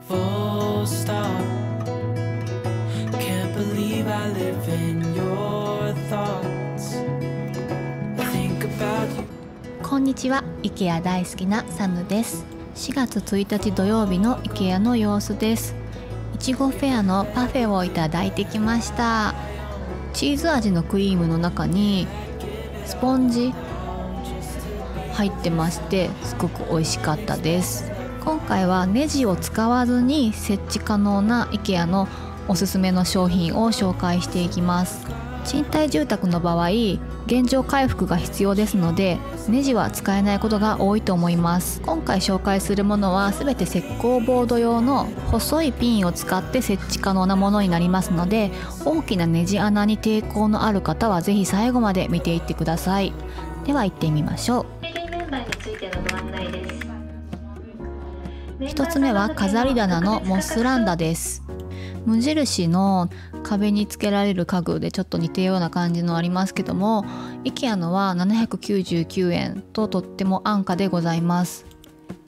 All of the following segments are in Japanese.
full stop. Can't believe I live in your thoughts. I think about you. こんにちは、IKEA 大好きなサヌです。4月1日土曜日の IKEA の様子です。いちごフェアのパフェをいただいてきました。チーズ味のクリームの中にスポンジ入ってまして、すごく美味しかったです。今回はネジを使わずに設置可能な IKEA のおすすめの商品を紹介していきます。賃貸住宅の場合、原状回復が必要ですのでネジは使えないことが多いと思います。今回紹介するものは全て石膏ボード用の細いピンを使って設置可能なものになりますので、大きなネジ穴に抵抗のある方はぜひ最後まで見ていってください。では行ってみましょう。メンバーについてのご案内です。1つ目は飾り棚のモスランダです。無印の壁につけられる家具でちょっと似たような感じのありますけども、 IKEA のは799円ととっても安価でございます。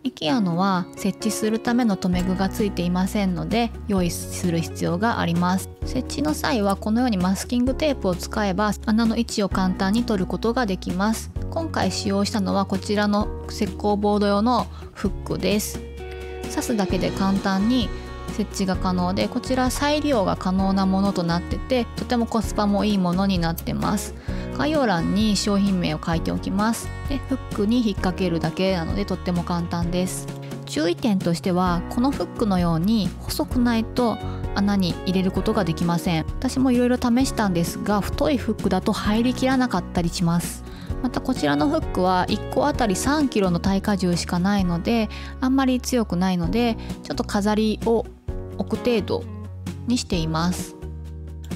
IKEA のは設置するための留め具がついていませんので用意する必要があります。設置の際はこのようにマスキングテープを使えば穴の位置を簡単に取ることができます。今回使用したのはこちらの石膏ボード用のフックです。刺すだけで簡単に設置が可能で、こちら再利用が可能なものとなってて、とてもコスパもいいものになってます。概要欄に商品名を書いておきます。で、フックに引っ掛けるだけなのでとっても簡単です。注意点としては、このフックのように細くないと穴に入れることができません。私もいろいろ試したんですが、太いフックだと入りきらなかったりします。またこちらのフックは1個あたり3キロの耐荷重しかないので、あんまり強くないのでちょっと飾りを置く程度にしています。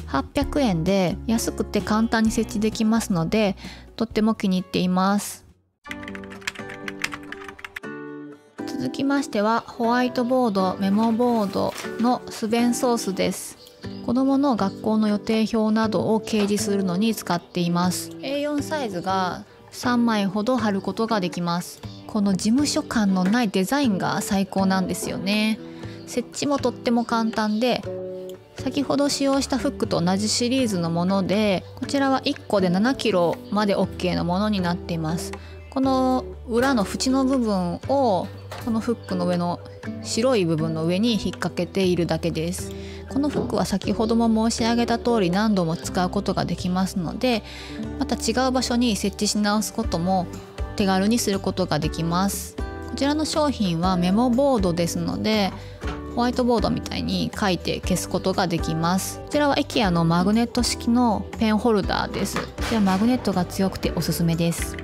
800円で安くて簡単に設置できますのでとっても気に入っています。続きましてはホワイトボード、メモボードのスベンソースです。子どもの学校の予定表などを掲示するのに使っています。 A4 サイズが3枚ほど貼ることができます。この事務所感のないデザインが最高なんですよね。設置もとっても簡単で、先ほど使用したフックと同じシリーズのもので、こちらは1個で7キロまで OK のものになっています。この裏の縁の部分をこのフックの上の白い部分の上に引っ掛けているだけです。このフックは先ほども申し上げた通り何度も使うことができますので、また違う場所に設置し直すことも手軽にすることができます。こちらの商品はメモボードですので、ホワイトボードみたいに書いて消すことができます。こちらは IKEA のマグネット式のペンホルダーです。こちらマグネットが強くておすすめです。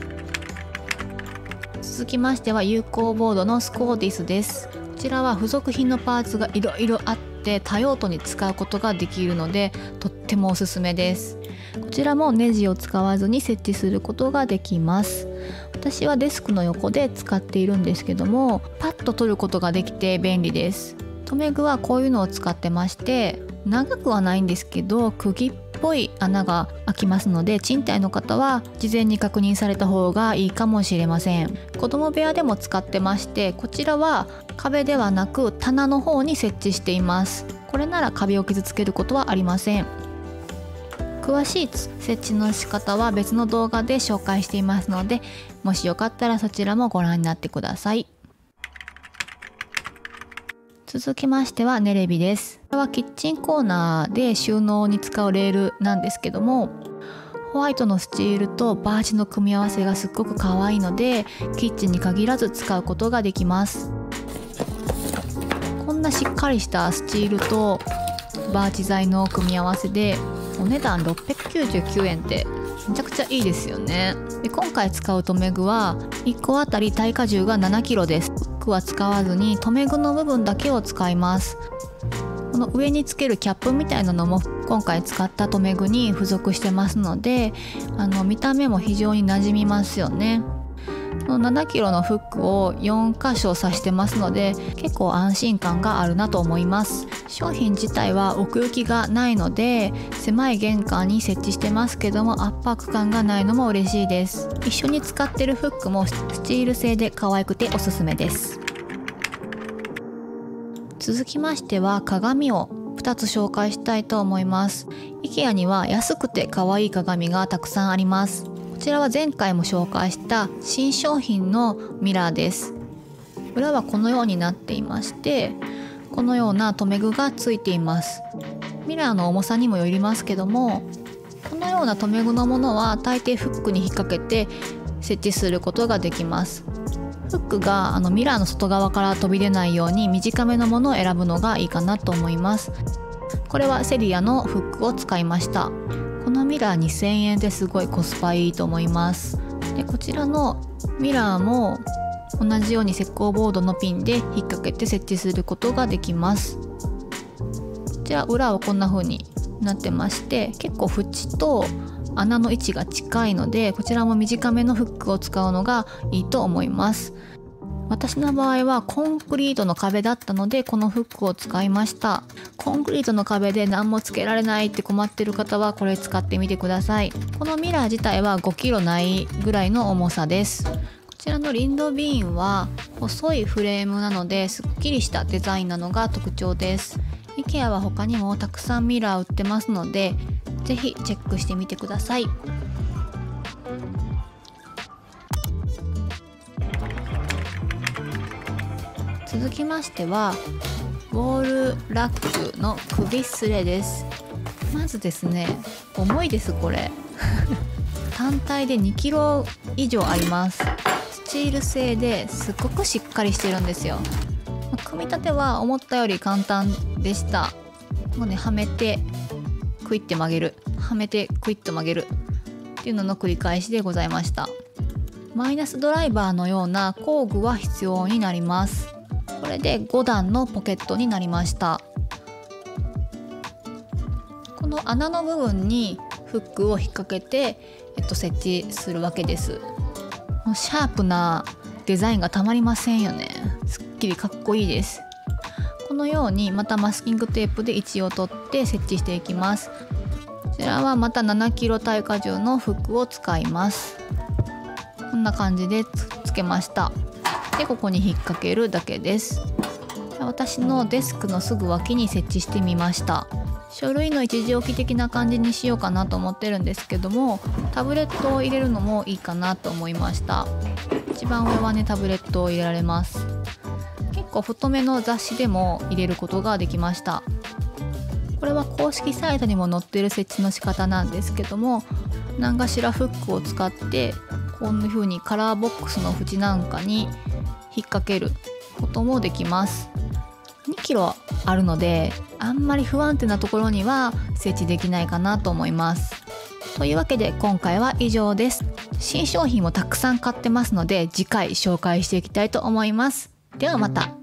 続きましては有効ボードのスコーディスです。こちらは付属品のパーツがいろいろあって多用途に使うことができるのでとってもおすすめです。こちらもネジを使わずに設置することができます。私はデスクの横で使っているんですけども、パッと取ることができて便利です。留め具はこういうのを使ってまして、長くはないんですけど釘っぽい穴が開きますので、賃貸の方は事前に確認された方がいいかもしれません。子供部屋でも使ってまして、こちらは壁ではなく棚の方に設置しています。これなら壁を傷つけることはありません。詳しい設置の仕方は別の動画で紹介していますので、もしよかったらそちらもご覧になってください。続きましてはネレビです。これはキッチンコーナーで収納に使うレールなんですけども、ホワイトのスチールとバーチの組み合わせがすっごく可愛いのでキッチンに限らず使うことができます。こんなしっかりしたスチールとバーチ材の組み合わせでお値段699円ってめちゃくちゃいいですよね。で、今回使う留め具は1個あたり耐荷重が7キロです。フックは使わずに留め具の部分だけを使います。この上につけるキャップみたいなのも今回使った留め具に付属してますので、見た目も非常に馴染みますよね。この7キロのフックを4箇所刺してますので結構安心感があるなと思います。商品自体は奥行きがないので狭い玄関に設置してますけども、圧迫感がないのも嬉しいです。一緒に使ってるフックもスチール製で可愛くておすすめです。続きましては鏡を2つ紹介したいと思います。 IKEA には安くて可愛い鏡がたくさんあります。こちらは前回も紹介した新商品のミラーです。裏はこのようになっていまして、このような留め具がついています。ミラーの重さにもよりますけども、このような留め具のものは大抵フックに引っ掛けて設置することができます。フックがミラーの外側から飛び出ないように短めのものを選ぶのがいいかなと思います。これはセリアのフックを使いました。このミラー2000円ですごいコスパいいと思います。でこちらのミラーも同じように石膏ボードのピンで引っ掛けて設置することができます。こちら裏はこんな風になってまして、結構縁と穴の位置が近いので、こちらも短めのフックを使うのがいいと思います。私の場合はコンクリートの壁だったのでこのフックを使いました。コンクリートの壁で何もつけられないって困ってる方はこれ使ってみてください。このミラー自体は5キロないぐらいの重さです。こちらのリンドビーンは細いフレームなのですっきりしたデザインなのが特徴です。 IKEA は他にもたくさんミラー売ってますので、ぜひチェックしてみてください。続きましてはウォールラックの首すれです。まずですね、重いです。これ単体で2キロ以上あります。スチール製ですっごくしっかりしてるんですよ。組み立ては思ったより簡単でした。もうね、はめてクイッて曲げる、はめてクイッと曲げるっていうのの繰り返しでございました。マイナスドライバーのような工具は必要になります。これで5段のポケットになりました。この穴の部分にフックを引っ掛けて、設置するわけです。もうシャープなデザインがたまりませんよね。すっきりかっこいいです。このようにまたマスキングテープで位置を取って設置していきます。こちらはまた7キロ耐荷重のフックを使います。こんな感じでつけました。でここに引っ掛けるだけです。私のデスクのすぐ脇に設置してみました。書類の一時置き的な感じにしようかなと思ってるんですけども、タブレットを入れるのもいいかなと思いました。一番上はね、タブレットを入れられます。結構太めの雑誌でも入れることができました。これは公式サイトにも載ってる設置の仕方なんですけども、何かしらフックを使ってこんな風にカラーボックスの縁なんかに引っ掛けることもできます。2キロあるのであんまり不安定なところには設置できないかなと思います。というわけで今回は以上です。新商品もたくさん買ってますので次回紹介していきたいと思います。ではまた。